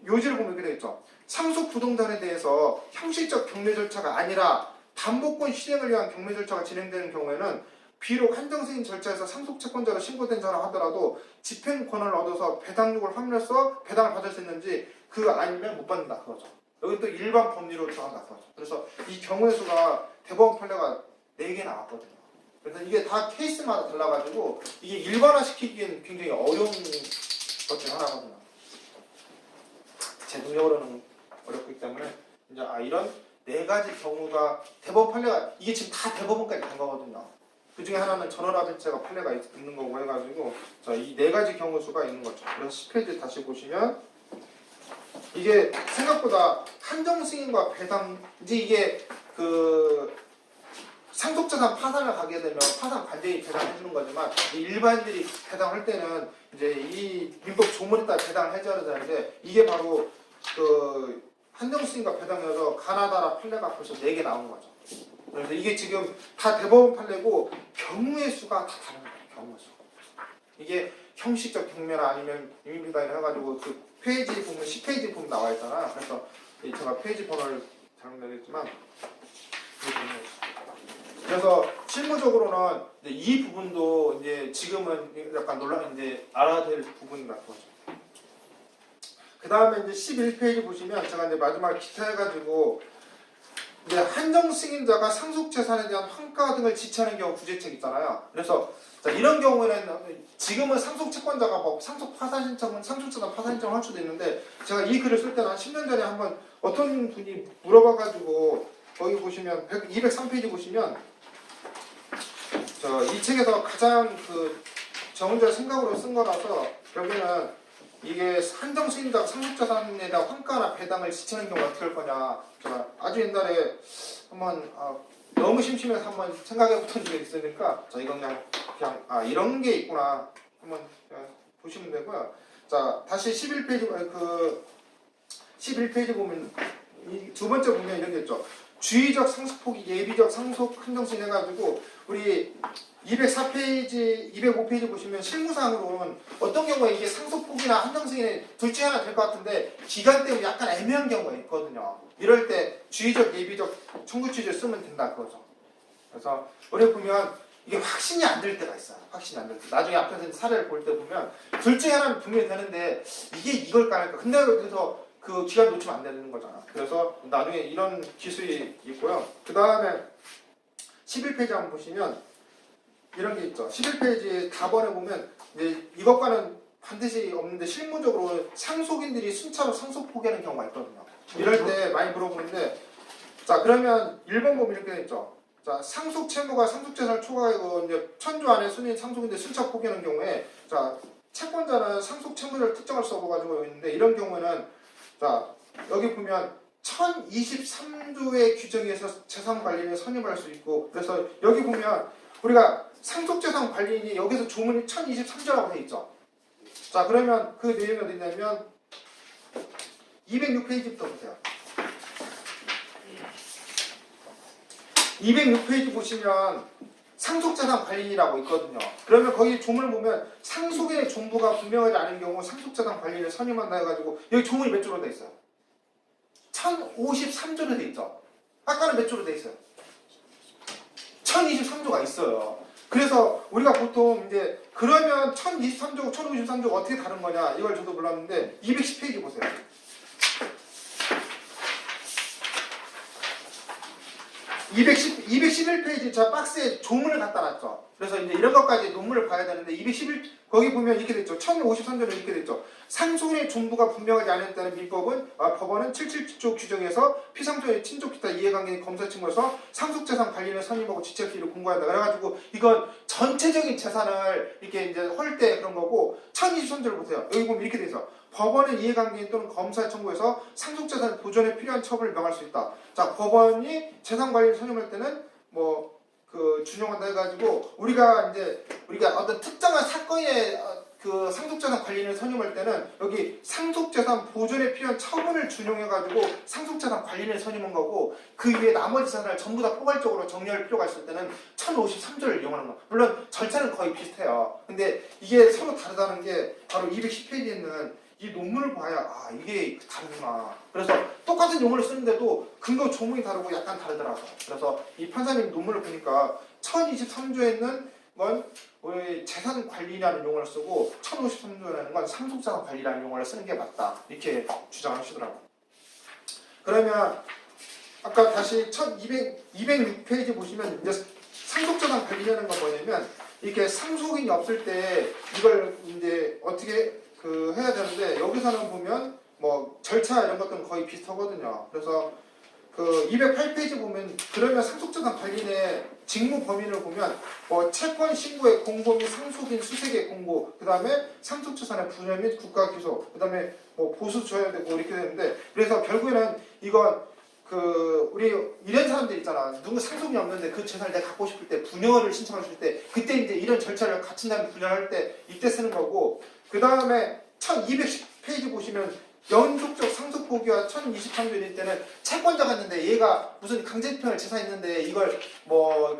요지를 보면 이렇게 되어 있죠. 상속 부동산에 대해서 형식적 경매 절차가 아니라 담보권 실행을 위한 경매 절차가 진행되는 경우에는 비록 한정승인 절차에서 상속 채권자로 신고된 자라 하더라도 집행권을 얻어서 배당 요구를 하면서 배당을 받을 수 있는지 그 아니면 못 받는다 그거죠. 여기 또 일반 법리로 들어간다 그거죠. 그래서 이 경우의 수가 대법원 판례가 4개 나왔거든요. 그래서 이게 다 케이스마다 달라가지고 이게 일반화시키기엔 굉장히 어려운 것 중 하나거든요. 제 능력으로는 어렵기 때문에 이제 이런 4가지 경우가 대법원 판례가 이게 지금 다 대법원까지 간 거거든요. 그 중에 하나는 전원합의체가 판례가 있는 거고 해가지고 자, 이 4가지 경우 수가 있는 거죠. 그래서 10페이지 다시 보시면 이게 생각보다 한정승인과 배당 이제 이게 그 상속재산 파산을 가게 되면 파산 관제이 배당해주는 거지만 일반인들이 배당할 때는 이제 이 민법 조문에 따라 배당을 해줘야 되는데 이게 바로 그 한정수인가 배당이어서 가나다라 판례가 벌써 4개 나온 거죠. 그래서 이게 지금 다 대법원 판례고 경우의 수가 다 다른 거예요. 경우의 수. 이게 형식적 경매나 아니면 임의비단을 해가지고 그 페이지 보면 10페이지 보면 나와 있잖아. 그래서 제가 페이지 번호를 잘못 내겠지만 그래서 실무적으로는 이제 이 부분도 이제 지금은 약간 이제 알아야 될 부분 같은 거죠. 그 다음에 이제 11페이지 보시면 제가 이제 마지막에 기타 해가지고 이제 한정 승인자가 상속 재산에 대한 환가 등을 지체하는 경우 구제책 있잖아요. 그래서 자, 이런 경우에는 지금은 상속 채권자가 뭐 상속 파산 신청은 상속재산 파산 신청을 할 수도 있는데 제가 이 글을 쓸 때는 한 10년 전에 한번 어떤 분이 물어봐가지고 거기 보시면 203페이지 보시면 이 책에서 가장 그 정은자 생각으로 쓴 거라서 결국에는 이게 한정 승인자가 상속재산에 대한 환가나 배당을 지체하는 경우 어떻게 할 거냐. 제가 아주 옛날에 한번 너무 심심해서 한번 생각해봤던 적이 있으니까 자 이건 그냥 이런 게 있구나 한번 보시면 되고요. 자 다시 11페이지 11페이지 보면 이 두 번째 보면 이런 게 있죠. 주의적 상속폭이 예비적 상속 한정승인 해가지고 우리 204페이지, 205페이지 보시면 실무상으로는 어떤 경우에 이게 상속폭이나 한정승인이 둘 중에 하나 될 것 같은데 기간 때문에 약간 애매한 경우가 있거든요. 이럴 때 주의적, 예비적 청구 취지를 쓰면 된다 그거죠. 그래서 우리 보면 이게 확신이 안 될 때가 있어요. 확신이 안 될 때. 나중에 앞에서 사례를 볼 때 보면 둘 중에 하나는 분명히 되는데 이게 이걸까 할까. 근데 그래서 그 기간 놓치면 안 되는 거잖아. 그래서 나중에 이런 기술이 있고요. 그 다음에 11페이지 한번 보시면 이런 게 있죠. 11페이지 답안에 보면 이것과는 반드시 없는데 실무적으로 상속인들이 순차로 상속 포기하는 경우가 있거든요. 이럴 때 많이 물어보는데 자 그러면 1번 보면 이렇게 돼 있죠. 자 상속 채무가 상속재산을 초과하고 이제 천조 안에 순위 상속인들 순차 포기하는 경우에 자 채권자는 상속 채무를 특정할 수 없어가지고 있는데 이런 경우에는 자 여기 보면 1023조의 규정에서 재산관리인을 선임할 수 있고 그래서 여기 보면 우리가 상속재산관리인이 여기서 조문이 1023조라고 돼 있죠. 자 그러면 그 내용이 어디 있냐면 206페이지부터 보세요. 206페이지 보시면 상속재산관리인이라고 있거든요. 그러면 거기 조문을 보면 상속인의 존부가 분명하지 않은 경우 상속재산관리인을 선임한다 해가지고 여기 조문이 몇 조로 돼 있어요? 1053조로 돼 있죠. 아까는 몇 조로 돼 있어요? 1023조가 있어요. 그래서 우리가 보통 이제 그러면 1023조고 1053조가 어떻게 다른 거냐 이걸 저도 몰랐는데 210페이지 보세요. 211페이지 저 박스에 조문을 갖다 놨죠. 그래서 이제 이런 것까지 논문을 봐야 되는데 211 거기 보면 이렇게 됐죠. 1053조는 이렇게 됐죠. 상속인의 존부가 분명하지 않았다는 민법은 법원은 77조 규정에서 피상속의 친족 기타 이해관계인 검사 측면에서 상속재산 관리인을 선임하고 지체 필요를 공고한다. 그래가지고 이건 전체적인 재산을 이렇게 이제 할 때 그런 거고 1023조를 보세요. 여기 보면 이렇게 돼 있어. 법원은 이해관계인 또는 검사에 청구해서 상속재산 보존에 필요한 처분을 명할 수 있다. 자, 법원이 재산관리를 선임할 때는 준용한다 해가지고 우리가 어떤 특정한 사건의 그 상속재산 관리인을 선임할 때는 여기 상속재산 보존에 필요한 처분을 준용해가지고 상속재산 관리인을 선임한 거고 그 위에 나머지 재산을 전부 다 포괄적으로 정리할 필요가 있을 때는 1053조를 이용하는 거. 물론 절차는 거의 비슷해요. 근데 이게 서로 다르다는 게 바로 210페이지에 있는 이 논문을 봐야 이게 다르구나. 그래서 똑같은 용어를 쓰는데도 근거 조문이 다르고 약간 다르더라고요. 그래서 이 판사님 논문을 보니까 1023조에 있는 건 우리 재산관리라는 용어를 쓰고 1053조라는 건 상속재산관리라는 용어를 쓰는 게 맞다. 이렇게 주장하시더라고요. 그러면 아까 다시 206페이지 보시면 이제 상속재산관리라는 건 뭐냐면 이렇게 상속인이 없을 때 이걸 이제 어떻게 해야 되는데 여기서는 보면 뭐 절차 이런 것들은 거의 비슷하거든요. 그래서 208페이지 보면 그러면 상속재산 관리인의 직무 범위를 보면 뭐 채권 신고의 공고 및 상속인 수색의 공고, 그 다음에 상속재산의 분할 및 국가 기소, 그 다음에 뭐 보수 줘야 되고 이렇게 되는데 그래서 결국에는 이건 우리 이런 사람들 있잖아. 누구 상속이 없는데 그 재산을 내가 갖고 싶을 때 분할을 신청할 때 그때 이제 이런 절차를 갖춘 다음에 분할할 때 이때 쓰는 거고 그 다음에 1210페이지 보시면 연속적 상속 포기와 1023조일 때는 채권자가 있는데 얘가 무슨 강제집행을 제사했는데 이걸 뭐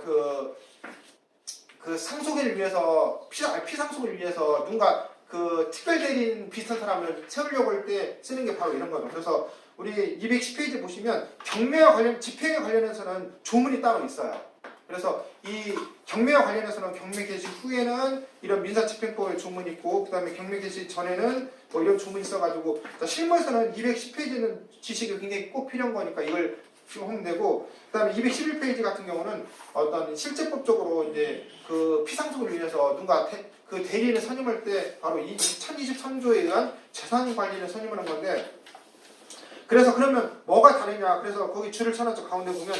그 상속을 위해서 피상속을 위해서 누군가 그 특별 대리인 비슷한 사람을 세우려고 할 때 쓰는 게 바로 이런 거죠. 그래서 우리 210페이지 보시면 경매와 관련 집행에 관련해서는 조문이 따로 있어요. 그래서 이 경매와 관련해서는 경매 개시 후에는 이런 민사집행법의 조문이 있고 그 다음에 경매 개시 전에는 뭐 이런 조문이 있어가지고 실무에서는 210페이지는 지식이 굉장히 꼭 필요한 거니까 이걸 하면 되고 그 다음에 211페이지 같은 경우는 어떤 실제법적으로 이제 그 피상속을 위해서 누가 그 대리인을 선임할 때 바로 이 1023조에 의한 재산 관리를 선임하는 건데 그래서 그러면 뭐가 다르냐 그래서 거기 줄을 쳐놨죠. 가운데 보면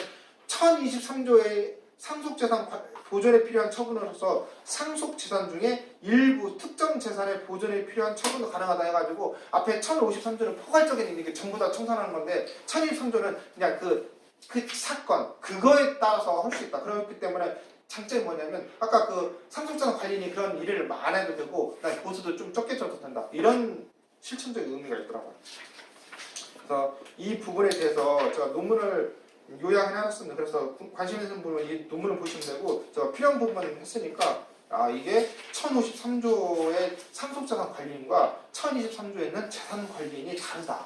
1023조의 상속재산 보존에 필요한 처분으로서 상속재산 중에 일부 특정 재산의 보존에 필요한 처분도 가능하다 해가지고 앞에 1053조는 포괄적인 이게 전부 다 청산하는 건데 1023조는 그냥 그 사건 그거에 따라서 할 수 있다. 그렇기 때문에 장점이 뭐냐면 아까 그 상속재산 관리인이 그런 일을 안 해도 되고 보수도 좀 적게 줘도 된다. 이런 실천적인 의미가 있더라고요. 그래서 이 부분에 대해서 제가 논문을 요약해놨습니다. 그래서 관심 있는 분은 이 논문을 보시면 되고 제가 필요한 부분만 했으니까 이게 1053조의 상속재산 관리인과 1023조에는 재산 관리인이 다르다.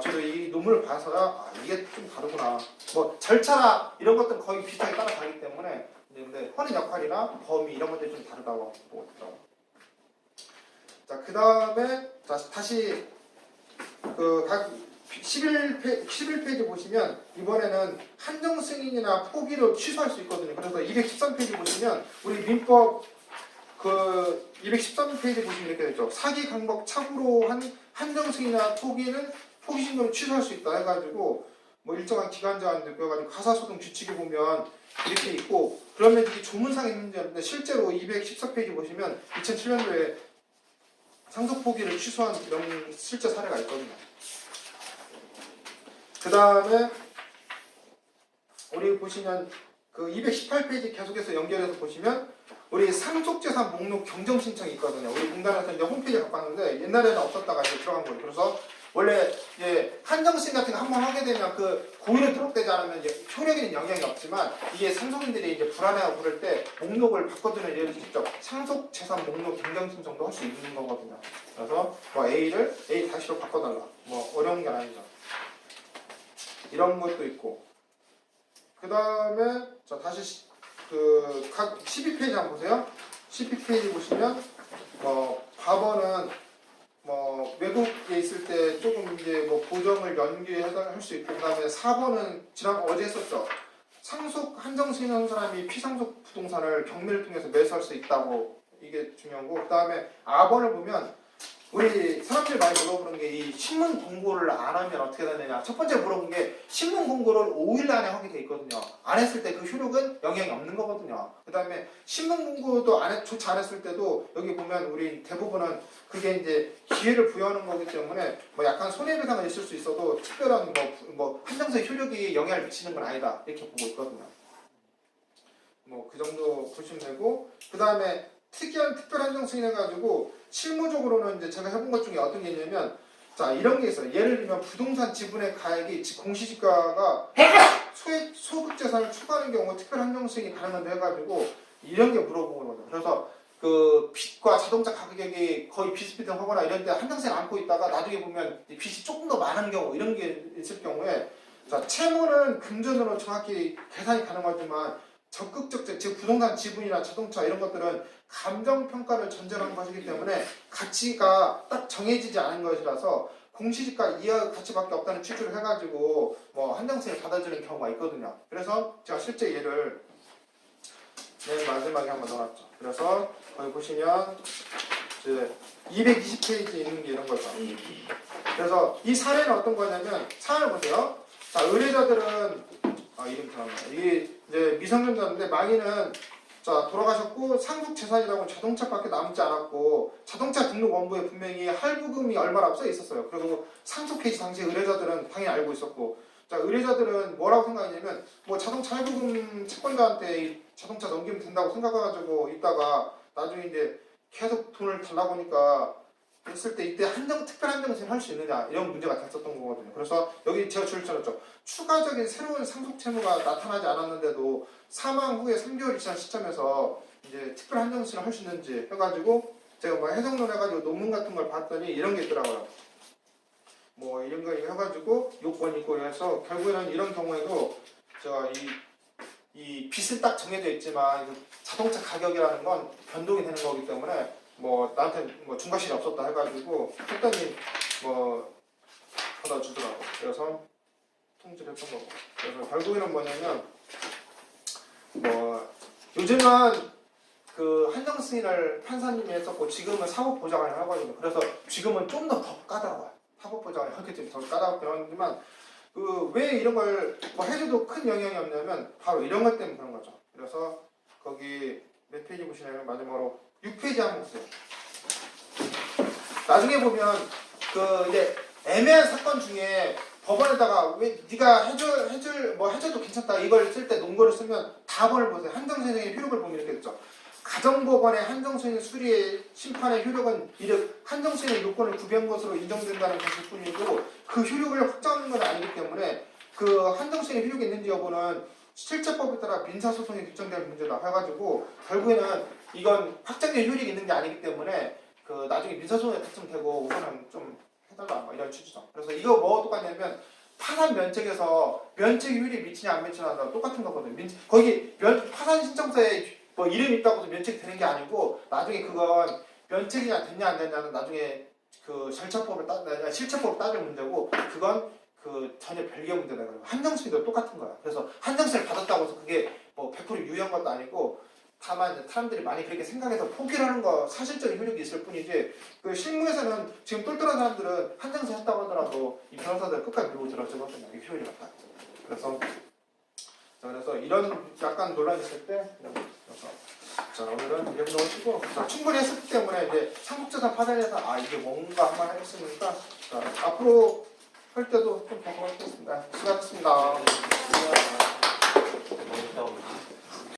저도 이 논문을 봐서야 이게 좀 다르구나. 뭐 절차나 이런 것들은 거의 비슷하게 따라가기 때문에 근데 헌의 역할이나 범위 이런 것들이 좀 다르다고 보더라고요. 자, 그 다음에 다시 각 11페이지 보시면 이번에는 한정 승인이나 포기를 취소할 수 있거든요. 그래서 213페이지 보시면 우리 민법 213페이지 보시면 이렇게 되죠. 사기 강박 착오로 한 한정 승인이나 포기는 포기 신고를 취소할 수 있다 해가지고 뭐 일정한 기간 제한도 그래가지고 가사소송 규칙에 보면 이렇게 있고 그러면 이게 조문상의 문제인데 실제로 214페이지 보시면 2007년도에 상속 포기를 취소한 이런 실제 사례가 있거든요. 그 다음에 우리 보시면 그 218페이지 계속해서 연결해서 보시면 우리 상속재산 목록 경정 신청이 있거든요. 우리 공단에서 이제 홈페이지 갖고 왔는데 옛날에는 없었다가 이제 들어간 거예요. 그래서 원래 한정신 같은 거 한번 하게 되면 그 고의로 등록되지 않으면 이제 효력에는 영향이 없지만 이게 상속인들이 이제 불안해하고 그럴 때 목록을 바꿔주는 예를 직접 상속재산 목록 경정 신청도 할 수 있는 거거든요. 그래서 뭐 A 다시로 바꿔달라. 뭐 어려운 게 아니죠. 이런 것도 있고 그 다음에 자 다시 각 12페이지 한번 보세요. 12페이지 보시면 과거는 뭐 외국에 있을 때 조금 이제 뭐 보정을 연기할 수 있고 그 다음에 4번은 어제 했었죠. 상속 한정 승인한 사람이 피상속 부동산을 경매를 통해서 매수할 수 있다고 이게 중요하고 그 다음에 R번을 보면 우리 사람들이 많이 물어보는 게 이 신문 공고를 안 하면 어떻게 되느냐. 첫 번째 물어본 게 신문 공고를 5일 안에 하게 돼 있거든요. 안 했을 때 그 효력은 영향이 없는 거거든요. 그 다음에 신문 공고도 조차 안 했을 때도 여기 보면 우리 대부분은 그게 이제 기회를 부여하는 거기 때문에 뭐 약간 손해배상은 있을 수 있어도 특별한 뭐 한정세 효력이 영향을 미치는 건 아니다. 이렇게 보고 있거든요. 뭐 그 정도 보시면 되고 그 다음에 특이한 특별 한정 승인해가지고 실무적으로는 이제 제가 해본 것 중에 어떤 게 있냐면 자 이런 게 있어요. 예를 들면 부동산 지분의 가액이 공시지가가 소득재산을 추가하는 경우 특별 한정 승인이 가능한데 해가지고 이런 게 물어보는 거죠. 그래서 그 빚과 자동차 가격이 거의 비슷비슷하거나 이런 때 한정세를 안고 있다가 나중에 보면 빚이 조금 더 많은 경우 이런 게 있을 경우에 자 채무는 금전으로 정확히 계산이 가능하지만 적극적 즉 부동산 지분이나 자동차 이런 것들은 감정평가를 전제로 한 것이기 때문에 가치가 딱 정해지지 않은 것이라서 공시지가 이하 가치밖에 없다는 취지를 해가지고 뭐 한정세를 받아주는 경우가 있거든요. 그래서 제가 실제 예를 맨 마지막에 한번 넣어놨죠. 그래서 거기 보시면 이제 220페이지 있는 게 이런 거죠. 그래서 이 사례는 어떤 거냐면 사례를 보세요. 자 의뢰자들은 이름 잘한다. 이게 이제 미성년자인데 망인은 자 돌아가셨고 상속 재산이라고 자동차밖에 남지 않았고 자동차 등록 원부에 분명히 할부금이 얼마라고 써 있었어요. 그리고 상속 페이지 당시 의뢰자들은 당연히 알고 있었고 자 의뢰자들은 뭐라고 생각했냐면 뭐 자동차 할부금 채권자한테 이 자동차 넘기면 된다고 생각해가지고 있다가 나중에 이제 계속 돈을 달라고 하니까 했을 때 이때 특별 한정세를 할 수 있느냐 이런 문제가 됐었던 거거든요. 그래서 여기 제가 줄을 쳐놨죠. 추가적인 새로운 상속 채무가 나타나지 않았는데도 사망 후에 3개월이 지난 시점에서 이제 특별 한정세를 할 수 있는지 해가지고 제가 뭐 해석론 해가지고 논문 같은 걸 봤더니 이런 게 있더라고요. 뭐 이런 거 해가지고 요건이 있고 해서 결국에는 이런 경우에도 제가 이 빚은 딱 정해져 있지만 자동차 가격이라는 건 변동이 되는 거기 때문에 뭐 나한테 뭐 중과실이 없었다 해가지고 했더니 뭐 받아주더라고. 그래서 통지를 했던 거고. 그래서 결국에는 뭐냐면 뭐 요즘은 그 한정 승인을 판사님이 했었고 지금은 사법 보장을 하거든요. 그래서 지금은 좀 더 까다로워요. 사법 보장을 하기 때문에 더 까다롭긴 하지만 그 왜 이런 걸 뭐 해줘도 큰 영향이 없냐면 바로 이런 것 때문에 그런 거죠. 그래서 거기 몇 페이지 보시냐면 마지막으로 6페이지 한번 보세요. 나중에 보면 그 이제 애매한 사건 중에 법원에다가 왜 네가 해줘도 괜찮다 이걸 쓸 때 논거를 쓰면 답을 보세요. 한정승인의 효력을 보면 이렇게 됐죠. 가정법원의 한정승인 수리의 심판의 효력은 이르 한정승인의 요건을 구비한 것으로 인정된다는 것일 뿐이고 그 효력을 확정하는 건 아니기 때문에 그 한정승인의 효력이 있는지 여부는 실제법에 따라 민사소송에 결정될 문제다 해가지고 결국에는 이건 확정된 효력이 있는 게 아니기 때문에 그 나중에 민사소송에 특정되고 그거는 좀 해달라 뭐 이런 취지죠. 그래서 이거 뭐 똑같냐면 파산 면책에서 면책 효율이 미치냐 안 미치냐 똑같은 거거든요. 거기 파산 신청서에 뭐 이름 있다고 해서 면책이 되는 게 아니고 나중에 그건 면책이냐 됐냐 안 됐냐는 나중에 그 실체법을 따질 문제고 그건 그 전혀 별개 문제다. 한정승인도 똑같은 거야. 그래서 한정승을 받았다고 해서 그게 뭐 100% 유효한 것도 아니고 다만 이제 사람들이 많이 그렇게 생각해서 포기를 하는 거 사실적인 효력이 있을 뿐이지 그 실무에서는 지금 똘똘한 사람들은 한정승 했다고 하더라도 이 변호사들 끝까지 밀고 들어주거든요. 이게 효율이 맞다. 그래서 이런 약간 논란이 있을 때 자 오늘은 이 정도 치고 충분히 했기 때문에 이제 상속재산 파산에서 이게 뭔가 한번 하겠습니까? 자, 앞으로 할 때도 좀 더 하겠습니다. 수고하셨습니다.